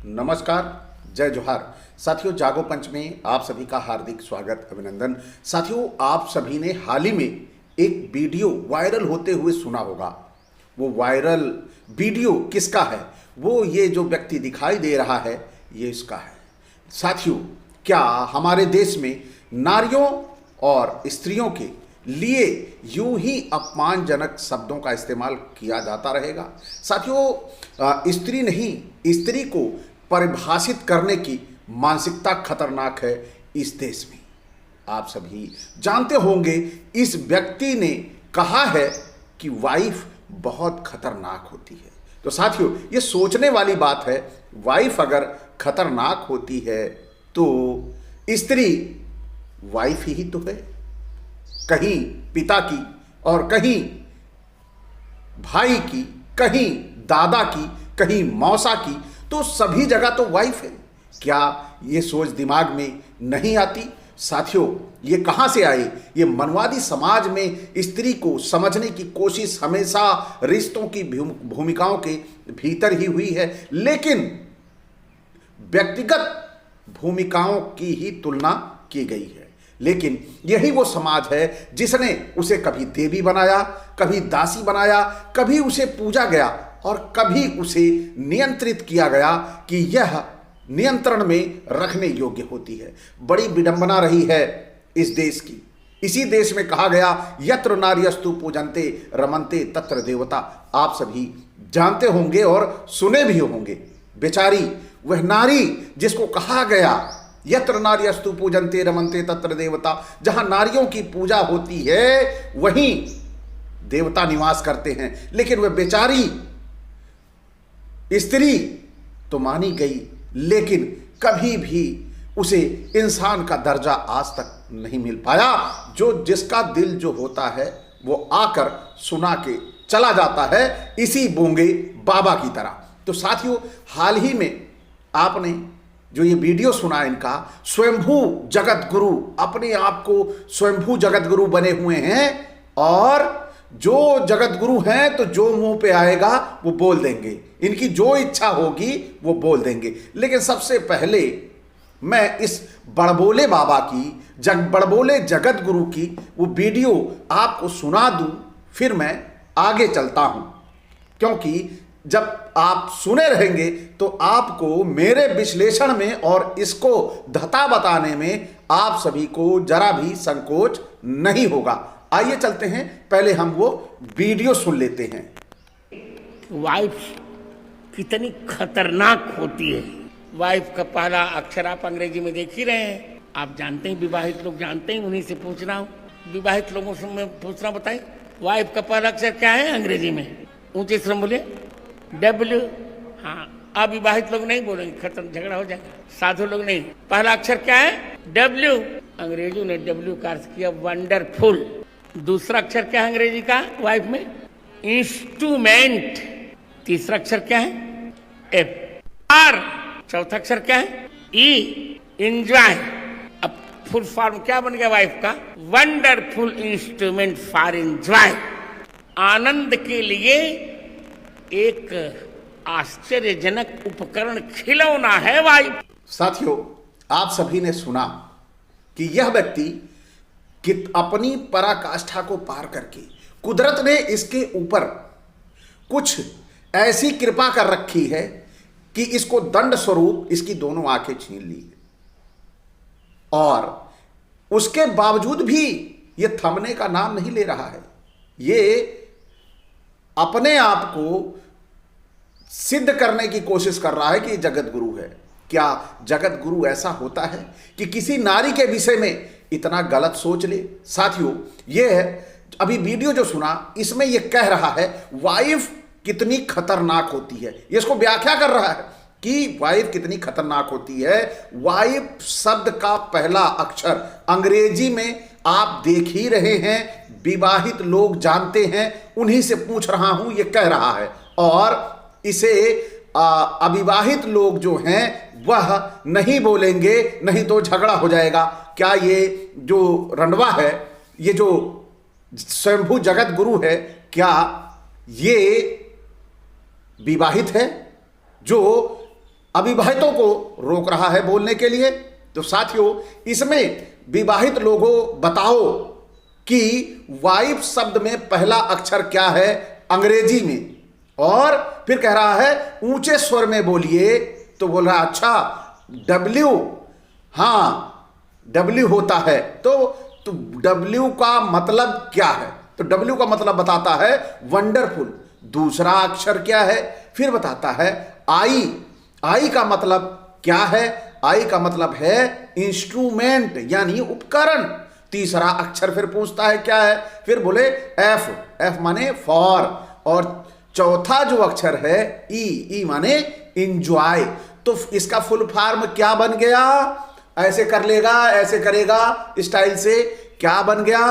नमस्कार, जय जोहार। साथियों, जागो पंच में आप सभी का हार्दिक स्वागत, अभिनंदन। साथियों, आप सभी ने हाल ही में एक वीडियो वायरल होते हुए सुना होगा। वो वायरल वीडियो किसका है? वो ये जो व्यक्ति दिखाई दे रहा है, ये इसका है। साथियों, क्या हमारे देश में नारियों और स्त्रियों के लिए यूं ही अपमानजनक शब्दों का इस्तेमाल किया जाता रहेगा? साथियों, स्त्री नहीं, स्त्री को परिभाषित करने की मानसिकता खतरनाक है इस देश में। आप सभी जानते होंगे, इस व्यक्ति ने कहा है कि वाइफ बहुत खतरनाक होती है। तो साथियों, ये सोचने वाली बात है, वाइफ अगर खतरनाक होती है तो स्त्री वाइफ ही तो है। कहीं पिता की और कहीं भाई की, कहीं दादा की, कहीं मौसा की, तो सभी जगह तो वाइफ है। क्या ये सोच दिमाग में नहीं आती? साथियों, ये कहाँ से आए? ये मनवादी समाज में स्त्री को समझने की कोशिश हमेशा रिश्तों की भूमिकाओं के भीतर ही हुई है, लेकिन व्यक्तिगत भूमिकाओं की ही तुलना की गई है। लेकिन यही वो समाज है जिसने उसे कभी देवी बनाया, कभी दासी बनाया, कभी उसे पूजा गया और कभी उसे नियंत्रित किया गया कि यह नियंत्रण में रखने योग्य होती है। बड़ी विडंबना रही है इस देश की। इसी देश में कहा गया, यत्र नार्यस्तु पूजन्ते रमन्ते तत्र देवता। आप सभी जानते होंगे और सुने भी होंगे। बेचारी वह नारी जिसको कहा गया, यत्र नार्यस्तु पूजन्ते रमन्ते तत्र देवता, जहां नारियों की पूजा होती है वहीं देवता निवास करते हैं। लेकिन वह बेचारी स्त्री तो मानी गई, लेकिन कभी भी उसे इंसान का दर्जा आज तक नहीं मिल पाया। जो जिसका दिल जो होता है वो आकर सुना के चला जाता है, इसी बोंगे बाबा की तरह। तो साथियों, हाल ही में आपने जो ये वीडियो सुना इनका, स्वयंभू जगत गुरु, अपने आप को स्वयंभू जगत गुरु बने हुए हैं और जो जगत गुरु हैं तो जो मुंह पे आएगा वो बोल देंगे, इनकी जो इच्छा होगी वो बोल देंगे। लेकिन सबसे पहले मैं इस बड़बोले बाबा की, बड़बोले जगत गुरु की वो वीडियो आपको सुना दूं, फिर मैं आगे चलता हूं। क्योंकि जब आप सुने रहेंगे तो आपको मेरे विश्लेषण में और इसको धता बताने में आप सभी को जरा भी संकोच नहीं होगा। आइए चलते हैं, पहले हम वो वीडियो सुन लेते हैं। वाइफ कितनी खतरनाक होती है। वाइफ का पहला अक्षर आप अंग्रेजी में देख ही रहे हैं। आप जानते हैं, विवाहित लोग जानते हैं, उन्हीं से पूछ रहा हूँ। विवाहित लोगों से मैं पूछ रहा हूँ, बताइए वाइफ का पहला अक्षर क्या है अंग्रेजी में? ऊंचे से बोले W। हाँ, अविवाहित लोग नहीं बोलेंगे, खत्म, झगड़ा हो जाएगा। साधु लोग नहीं। पहला अक्षर क्या है? W। अंग्रेजों ने W का अर्थ किया वंडरफुल। दूसरा अक्षर क्या है अंग्रेजी का वाइफ में? इंस्ट्रूमेंट। तीसरा अक्षर क्या है? F। R। चौथा अक्षर क्या है? E। एंजॉय। अब फुल फॉर्म क्या बन गया वाइफ का? Wonderful instrument for enjoy. आनंद के लिए एक आश्चर्यजनक उपकरण, खिलौना है वाइफ। साथियों, आप सभी ने सुना कि यह व्यक्ति कि अपनी पराकाष्ठा को पार करके कुदरत ने इसके ऊपर कुछ ऐसी कृपा कर रखी है कि इसको दंड स्वरूप इसकी दोनों आंखें छीन ली और उसके बावजूद भी यह थमने का नाम नहीं ले रहा है। ये अपने आप को सिद्ध करने की कोशिश कर रहा है कि जगत गुरु है। क्या जगत गुरु ऐसा होता है कि किसी नारी के विषय में इतना गलत सोच ले? साथियों, ये अभी वीडियो जो सुना, इसमें यह कह रहा है वाइफ कितनी खतरनाक होती है। ये इसको व्याख्या कर रहा है कि वाइफ कितनी खतरनाक होती है। वाइफ शब्द का पहला अक्षर अंग्रेजी में आप देख ही रहे हैं, विवाहित लोग जानते हैं, उन्हीं से पूछ रहा हूं, ये कह रहा है। और इसे अविवाहित लोग जो हैं वह नहीं बोलेंगे, नहीं तो झगड़ा हो जाएगा। क्या ये जो रंडवा है, ये जो स्वयंभू जगत गुरु है, क्या ये विवाहित है? जो अविवाहितों को रोक रहा है बोलने के लिए। तो साथियों, इसमें विवाहित लोगों बताओ कि वाइफ शब्द में पहला अक्षर क्या है अंग्रेजी में, और फिर कह रहा है ऊंचे स्वर में बोलिए। तो बोल रहा अच्छा डब्ल्यू, हाँ डब्ल्यू होता है। तो डब्ल्यू का मतलब क्या है? तो डब्ल्यू का मतलब बताता है वंडरफुल। दूसरा अक्षर क्या है? फिर बताता है आई। आई का मतलब क्या है? आई का मतलब है इंस्ट्रूमेंट यानी उपकरण। तीसरा अक्षर फिर पूछता है क्या है? फिर बोले एफ। एफ माने फॉर। और चौथा जो अक्षर है ई। ई माने इंजॉय। तो इसका फुल फॉर्म क्या बन गया? ऐसे कर लेगा, ऐसे करेगा स्टाइल से, क्या बन गया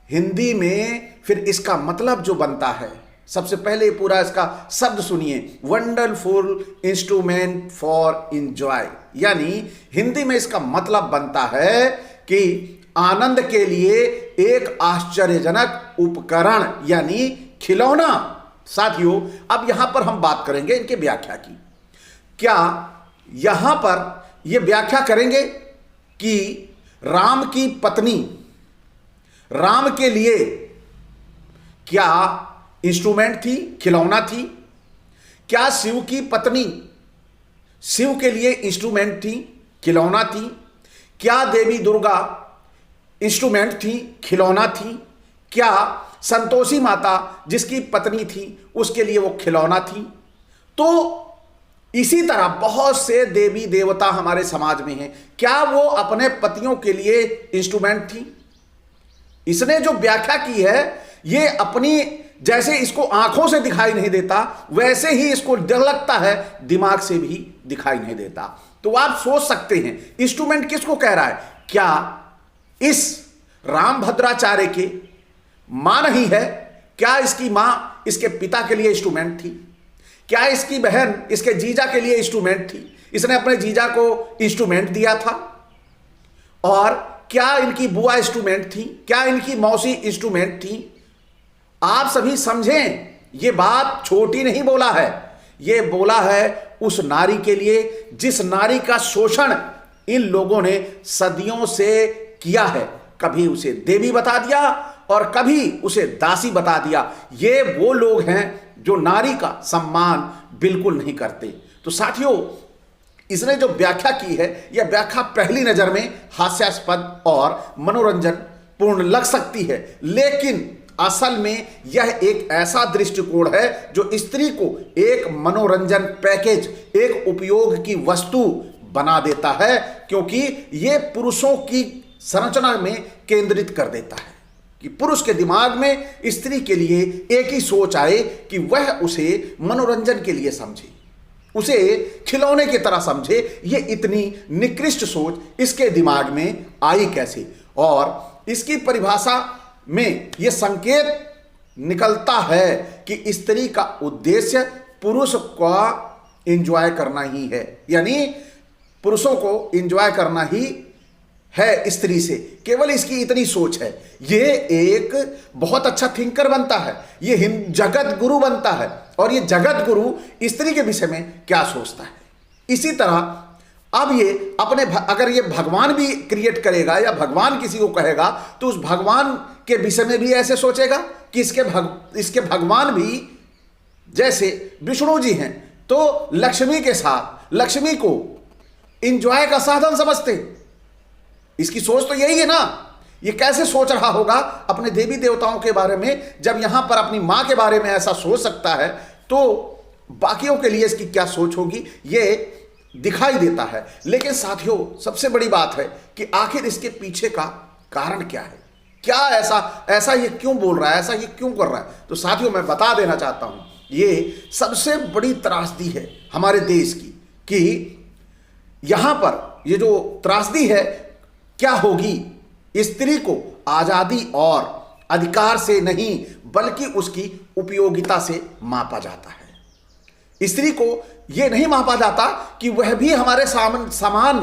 हिंदी में? फिर इसका मतलब जो बनता है, सबसे पहले पूरा इसका शब्द सुनिए, वंडरफुल इंस्ट्रूमेंट फॉर इंजॉय। यानी हिंदी में इसका मतलब बनता है कि आनंद के लिए एक आश्चर्यजनक उपकरण यानी खिलौना। साथियों, अब यहां पर हम बात करेंगे इनके व्याख्या की। क्या यहां पर यह व्याख्या करेंगे कि राम की पत्नी राम के लिए क्या इंस्ट्रूमेंट थी, खिलौना थी? क्या शिव की पत्नी शिव के लिए इंस्ट्रूमेंट थी, खिलौना थी? क्या देवी दुर्गा इंस्ट्रूमेंट थी, खिलौना थी? क्या संतोषी माता जिसकी पत्नी थी उसके लिए वो खिलौना थी? तो इसी तरह बहुत से देवी देवता हमारे समाज में हैं, क्या वो अपने पतियों के लिए इंस्ट्रूमेंट थी? इसने जो व्याख्या की है ये अपनी, जैसे इसको आंखों से दिखाई नहीं देता वैसे ही इसको डर लगता है दिमाग से भी दिखाई नहीं देता। तो आप सोच सकते हैं इंस्ट्रूमेंट किसको कह रहा है? क्या इस रामभद्राचार्य के मां नहीं है? क्या इसकी मां इसके पिता के लिए इंस्ट्रूमेंट थी? क्या इसकी बहन इसके जीजा के लिए इंस्ट्रूमेंट थी? इसने अपने जीजा को इंस्ट्रूमेंट दिया था। और क्या इनकी बुआ इंस्ट्रूमेंट थी? क्या इनकी मौसी इंस्ट्रूमेंट थी? आप सभी समझें, यह बात छोटी नहीं बोला है, यह बोला है उस नारी के लिए जिस नारी का शोषण इन लोगों ने सदियों से किया है। कभी उसे देवी बता दिया और कभी उसे दासी बता दिया। ये वो लोग हैं जो नारी का सम्मान बिल्कुल नहीं करते। तो साथियों, इसने जो व्याख्या की है यह व्याख्या पहली नजर में हास्यास्पद और मनोरंजन पूर्ण लग सकती है, लेकिन असल में यह एक ऐसा दृष्टिकोण है जो स्त्री को एक मनोरंजन पैकेज, एक उपयोग की वस्तु बना देता है, क्योंकि यह पुरुषों की संरचना में केंद्रित कर देता है कि पुरुष के दिमाग में स्त्री के लिए एक ही सोच आए कि वह उसे मनोरंजन के लिए समझे, उसे खिलौने की तरह समझे। ये इतनी निकृष्ट सोच इसके दिमाग में आई कैसे? और इसकी परिभाषा में यह संकेत निकलता है कि स्त्री का उद्देश्य पुरुष का एंजॉय करना ही है, यानी पुरुषों को एंजॉय करना ही है स्त्री से, केवल इसकी इतनी सोच है। ये एक बहुत अच्छा थिंकर बनता है, ये जगत गुरु बनता है, और ये जगत गुरु स्त्री के विषय में क्या सोचता है। इसी तरह अब ये अपने अगर ये भगवान भी क्रिएट करेगा या भगवान किसी को कहेगा तो उस भगवान के विषय में भी ऐसे सोचेगा कि इसके भगवान भी जैसे विष्णु जी हैं तो लक्ष्मी के साथ लक्ष्मी को इंजॉय का साधन समझते। इसकी सोच तो यही है ना। ये कैसे सोच रहा होगा अपने देवी देवताओं के बारे में, जब यहां पर अपनी मां के बारे में ऐसा सोच सकता है तो बाकियों के लिए इसकी क्या सोच होगी, ये दिखाई देता है। लेकिन साथियों, सबसे बड़ी बात है कि आखिर इसके पीछे का कारण क्या है? क्या ऐसा ये क्यों बोल रहा है, ऐसा ये क्यों कर रहा है? तो साथियों, मैं बता देना चाहता हूं, ये सबसे बड़ी त्रासदी है हमारे देश की कि यहां पर ये जो त्रासदी है क्या होगी, स्त्री को आजादी और अधिकार से नहीं बल्कि उसकी उपयोगिता से मापा जाता है। स्त्री को यह नहीं मापा जाता कि वह भी हमारे समान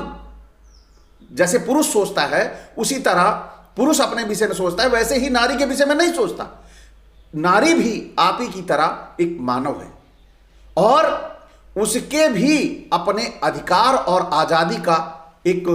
जैसे पुरुष सोचता है उसी तरह पुरुष अपने विषय में सोचता है, वैसे ही नारी के विषय में नहीं सोचता। नारी भी आप ही की तरह एक मानव है और उसके भी अपने अधिकार और आज़ादी का एक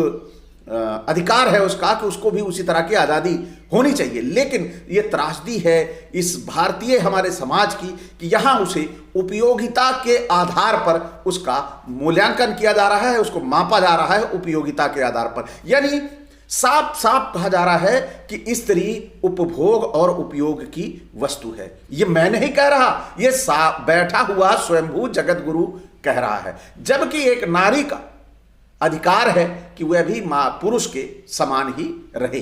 अधिकार है उसका, कि उसको भी उसी तरह की आज़ादी होनी चाहिए। लेकिन ये त्रासदी है इस भारतीय हमारे समाज की कि यहाँ उसे उपयोगिता के आधार पर उसका मूल्यांकन किया जा रहा है, उसको मापा जा रहा है उपयोगिता के आधार पर। यानी साफ साफ कहा जा रहा है कि स्त्री उपभोग और उपयोग की वस्तु है। ये मैं नहीं कह रहा, ये बैठा हुआ स्वयंभू जगत गुरु कह रहा है। जबकि एक नारी का अधिकार है कि वह भी मां पुरुष के समान ही रहे।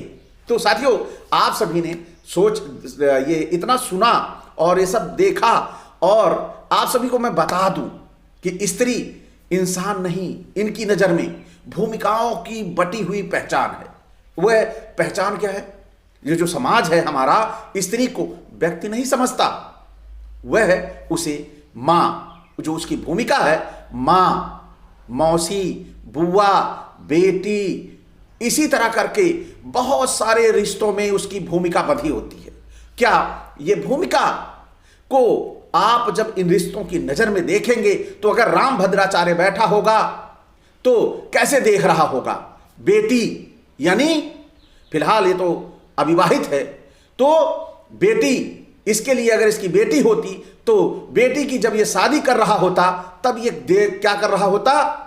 तो साथियों, आप सभी ने ये इतना सुना और ये सब देखा, और आप सभी को मैं बता दूं कि स्त्री इंसान नहीं, इनकी नजर में भूमिकाओं की बटी हुई पहचान है। वह पहचान क्या है? ये जो समाज है हमारा स्त्री को व्यक्ति नहीं समझता, वह उसे मां, जो उसकी भूमिका है, मां, मौसी, बुआ, बेटी, इसी तरह करके बहुत सारे रिश्तों में उसकी भूमिका बंधी होती है। क्या ये भूमिका को आप जब इन रिश्तों की नजर में देखेंगे तो अगर राम भद्राचार्य बैठा होगा तो कैसे देख रहा होगा? बेटी, यानी फिलहाल ये तो अविवाहित है, तो बेटी, इसके लिए अगर इसकी बेटी होती तो बेटी की जब ये शादी कर रहा होता तब ये क्या कर रहा होता?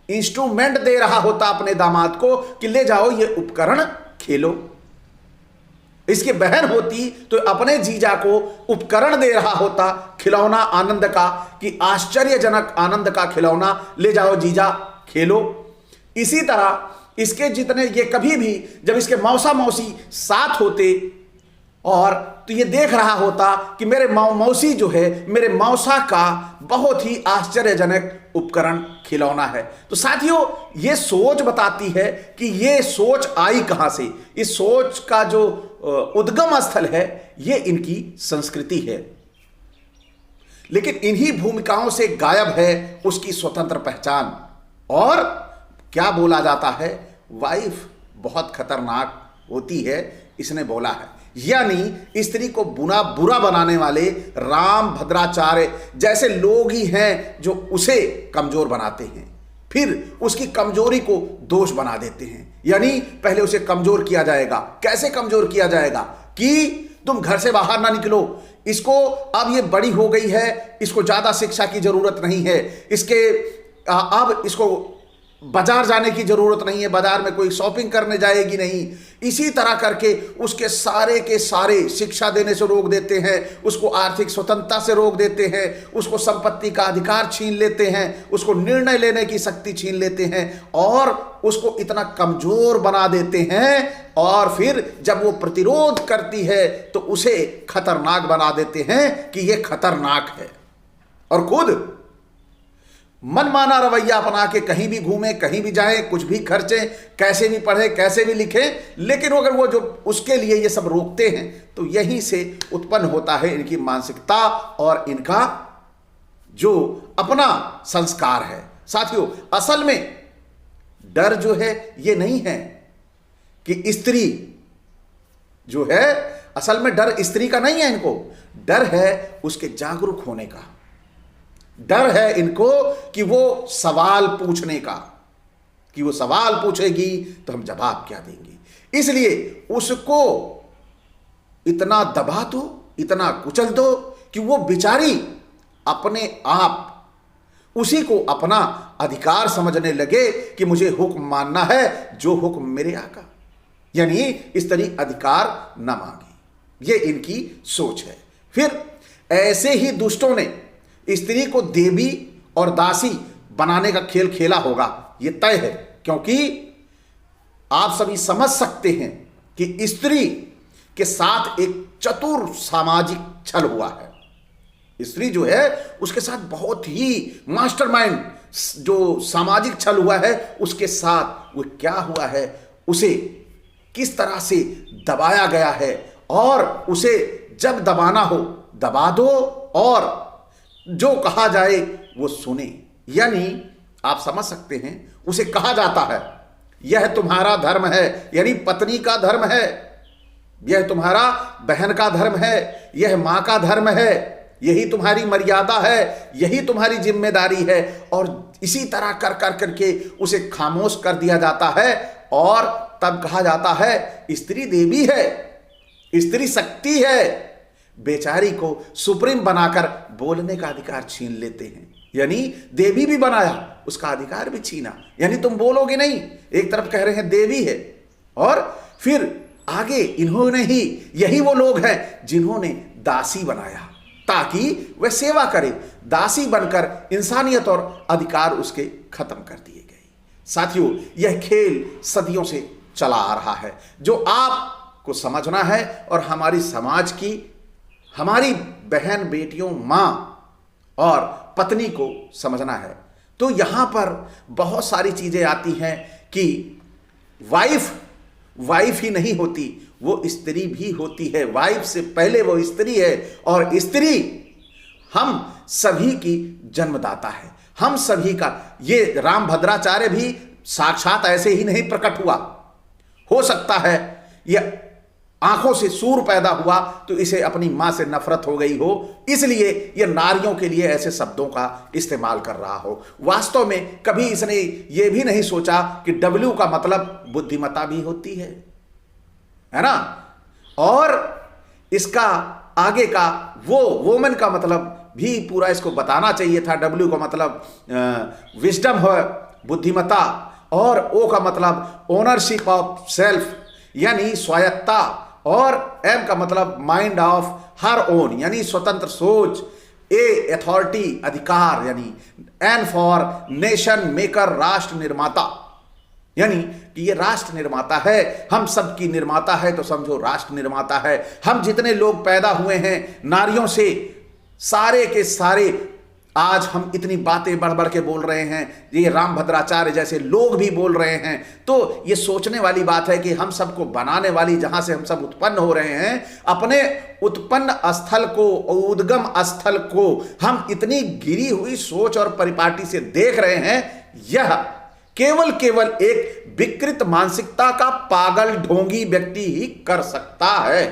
इंस्ट्रूमेंट दे रहा होता अपने दामाद को कि ले जाओ ये उपकरण खेलो। इसकी बहन होती तो अपने जीजा को उपकरण दे रहा होता, खिलौना आनंद का, कि आश्चर्यजनक आनंद का खिलौना, ले जाओ जीजा खेलो। इसी तरह इसके जितने, ये कभी भी जब इसके मौसा मौसी साथ होते और तो ये देख रहा होता कि मेरे मौसी जो है, मेरे मौसा का बहुत ही आश्चर्यजनक उपकरण खिलौना है। तो साथियों, ये सोच बताती है कि ये सोच आई कहां से। इस सोच का जो उद्गम स्थल है ये इनकी संस्कृति है। लेकिन इन्हीं भूमिकाओं से गायब है उसकी स्वतंत्र पहचान। और क्या बोला जाता है? वाइफ बहुत खतरनाक होती है, इसने बोला है। यानी स्त्री को बुरा बनाने वाले राम भद्राचार्य जैसे लोग ही हैं जो उसे कमजोर बनाते हैं, फिर उसकी कमजोरी को दोष बना देते हैं। यानी पहले उसे कमजोर किया जाएगा। कैसे कमजोर किया जाएगा? कि तुम घर से बाहर ना निकलो, इसको अब ये बड़ी हो गई है, इसको ज्यादा शिक्षा की जरूरत नहीं है, अब इसको बाजार जाने की जरूरत नहीं है, बाजार में कोई शॉपिंग करने जाएगी नहीं। इसी तरह करके उसके सारे के सारे शिक्षा देने से रोक देते हैं, उसको आर्थिक स्वतंत्रता से रोक देते हैं, उसको संपत्ति का अधिकार छीन लेते हैं, उसको निर्णय लेने की शक्ति छीन लेते हैं और उसको इतना कमजोर बना देते हैं। और फिर जब वो प्रतिरोध करती है तो उसे खतरनाक बना देते हैं कि ये खतरनाक है, और खुद मनमाना रवैया अपना के कहीं भी घूमे, कहीं भी जाए, कुछ भी खर्चे, कैसे भी पढ़े, कैसे भी लिखे। लेकिन अगर वो जो उसके लिए ये सब रोकते हैं तो यहीं से उत्पन्न होता है इनकी मानसिकता और इनका जो अपना संस्कार है। साथियों, असल में डर जो है ये नहीं है कि स्त्री जो है, असल में डर स्त्री का नहीं है, इनको डर है उसके जागरूक होने का। डर है इनको कि वो सवाल पूछने का, कि वो सवाल पूछेगी तो हम जवाब क्या देंगे। इसलिए उसको इतना दबा दो, इतना कुचल दो कि वो बेचारी अपने आप उसी को अपना अधिकार समझने लगे कि मुझे हुक्म मानना है, जो हुक्म मेरे आका, यानी स्त्री अधिकार न मांगे। ये इनकी सोच है। फिर ऐसे ही दुष्टों ने स्त्री को देवी और दासी बनाने का खेल खेला होगा, यह तय है। क्योंकि आप सभी समझ सकते हैं कि स्त्री के साथ एक चतुर सामाजिक छल हुआ है। स्त्री जो है उसके साथ बहुत ही मास्टरमाइंड जो सामाजिक छल हुआ है, उसके साथ वो क्या हुआ है, उसे किस तरह से दबाया गया है, और उसे जब दबाना हो दबा दो और जो कहा जाए वो सुने। यानी आप समझ सकते हैं, उसे कहा जाता है यह तुम्हारा धर्म है, यानी पत्नी का धर्म है, यह तुम्हारा बहन का धर्म है, यह मां का धर्म है, यही तुम्हारी मर्यादा है, यही तुम्हारी जिम्मेदारी है। और इसी तरह कर कर करके उसे खामोश कर दिया जाता है और तब कहा जाता है स्त्री देवी है, स्त्री शक्ति है। बेचारी को सुप्रीम बनाकर बोलने का अधिकार छीन लेते हैं, यानी देवी भी बनाया, उसका अधिकार भी छीना, यानी तुम बोलोगे नहीं। एक तरफ कह रहे हैं देवी है और फिर आगे इन्होंने ही, यही वो लोग हैं जिन्होंने दासी बनाया ताकि वह सेवा करे। दासी बनकर इंसानियत और अधिकार उसके खत्म कर दिए गए। साथियों, यह खेल सदियों से चला आ रहा है, जो आपको समझना है और हमारी समाज की, हमारी बहन बेटियों, माँ और पत्नी को समझना है। तो यहां पर बहुत सारी चीजें आती हैं कि वाइफ ही नहीं होती, वो स्त्री भी होती है। वाइफ से पहले वो स्त्री है और स्त्री हम सभी की जन्मदाता है, हम सभी का। ये रामभद्राचार्य भी साक्षात ऐसे ही नहीं प्रकट हुआ। हो सकता है यह आंखों से सूर पैदा हुआ तो इसे अपनी मां से नफरत हो गई हो, इसलिए यह नारियों के लिए ऐसे शब्दों का इस्तेमाल कर रहा हो। वास्तव में कभी इसने यह भी नहीं सोचा कि W का मतलब बुद्धिमता भी होती है ना। और इसका आगे का वो वोमेन का मतलब भी पूरा इसको बताना चाहिए था। W का मतलब विजडम है, बुद्धिमता, और O का मतलब ओनरशिप ऑफ सेल्फ यानी स्वायत्ता, और M का मतलब माइंड ऑफ हर ओन यानी स्वतंत्र सोच, A अथॉरिटी अधिकार, यानी N फॉर नेशन मेकर राष्ट्र निर्माता, यानी कि ये राष्ट्र निर्माता है, हम सबकी निर्माता है तो समझो राष्ट्र निर्माता है। हम जितने लोग पैदा हुए हैं नारियों से, सारे के सारे आज हम इतनी बातें बढ़ बढ़ के बोल रहे हैं, ये रामभद्राचार्य जैसे लोग भी बोल रहे हैं। तो ये सोचने वाली बात है कि हम सबको बनाने वाली, जहां से हम सब उत्पन्न हो रहे हैं, अपने उत्पन्न स्थल को, उद्गम स्थल को हम इतनी गिरी हुई सोच और परिपाटी से देख रहे हैं। यह केवल एक विकृत मानसिकता का पागल ढोंगी व्यक्ति ही कर सकता है।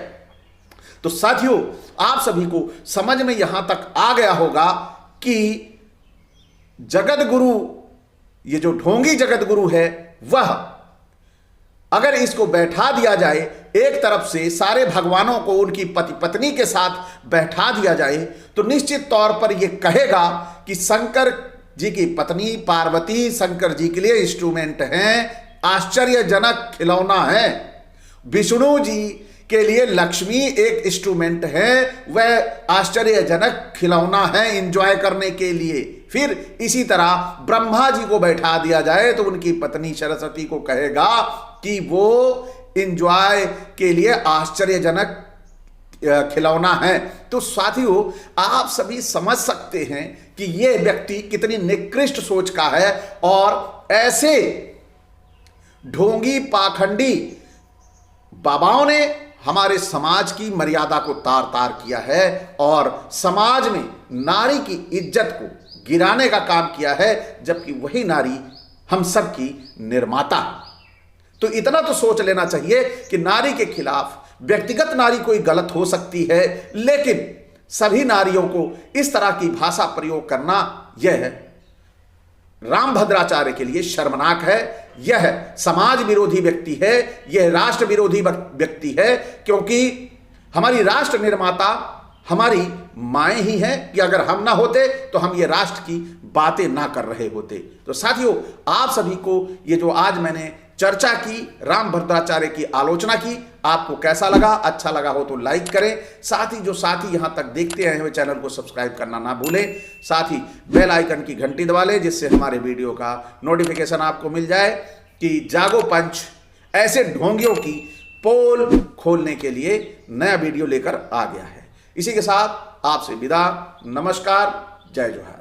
तो साथियों, आप सभी को समझ में यहां तक आ गया होगा कि जगत गुरु, ये जो ढोंगी जगत गुरु है, वह अगर इसको बैठा दिया जाए, एक तरफ से सारे भगवानों को उनकी पति पत्नी के साथ बैठा दिया जाए, तो निश्चित तौर पर यह कहेगा कि शंकर जी की पत्नी पार्वती शंकर जी के लिए इंस्ट्रूमेंट हैं, आश्चर्यजनक खिलौना है। विष्णु जी के लिए लक्ष्मी एक इंस्ट्रूमेंट है, वह आश्चर्यजनक खिलौना है एंजॉय करने के लिए। फिर इसी तरह ब्रह्मा जी को बैठा दिया जाए तो उनकी पत्नी सरस्वती को कहेगा कि वो एंजॉय के लिए आश्चर्यजनक खिलौना है। तो साथियों, आप सभी समझ सकते हैं कि यह व्यक्ति कितनी निकृष्ट सोच का है, और ऐसे ढोंगी पाखंडी बाबाओं ने हमारे समाज की मर्यादा को तार तार किया है और समाज में नारी की इज्जत को गिराने का काम किया है, जबकि वही नारी हम सब की निर्माता है। तो इतना तो सोच लेना चाहिए कि नारी के खिलाफ व्यक्तिगत नारी कोई गलत हो सकती है, लेकिन सभी नारियों को इस तरह की भाषा प्रयोग करना, यह रामभद्राचार्य के लिए शर्मनाक है। यह समाज विरोधी व्यक्ति है, यह राष्ट्र विरोधी व्यक्ति है, क्योंकि हमारी राष्ट्र निर्माता हमारी माएँ ही हैं कि अगर हम ना होते तो हम ये राष्ट्र की बातें ना कर रहे होते। तो साथियों, आप सभी को ये जो आज मैंने चर्चा की, रामभद्राचार्य की आलोचना की, आपको कैसा लगा? अच्छा लगा हो तो लाइक करें। साथ ही जो साथी यहां तक देखते हैं वे चैनल को सब्सक्राइब करना ना भूलें। साथ ही बेल आइकन की घंटी दबा लें, जिससे हमारे वीडियो का नोटिफिकेशन आपको मिल जाए कि जागो पंच ऐसे ढोंगियों की पोल खोलने के लिए नया वीडियो लेकर आ गया है। इसी के साथ आपसे विदा, नमस्कार, जय जोहार।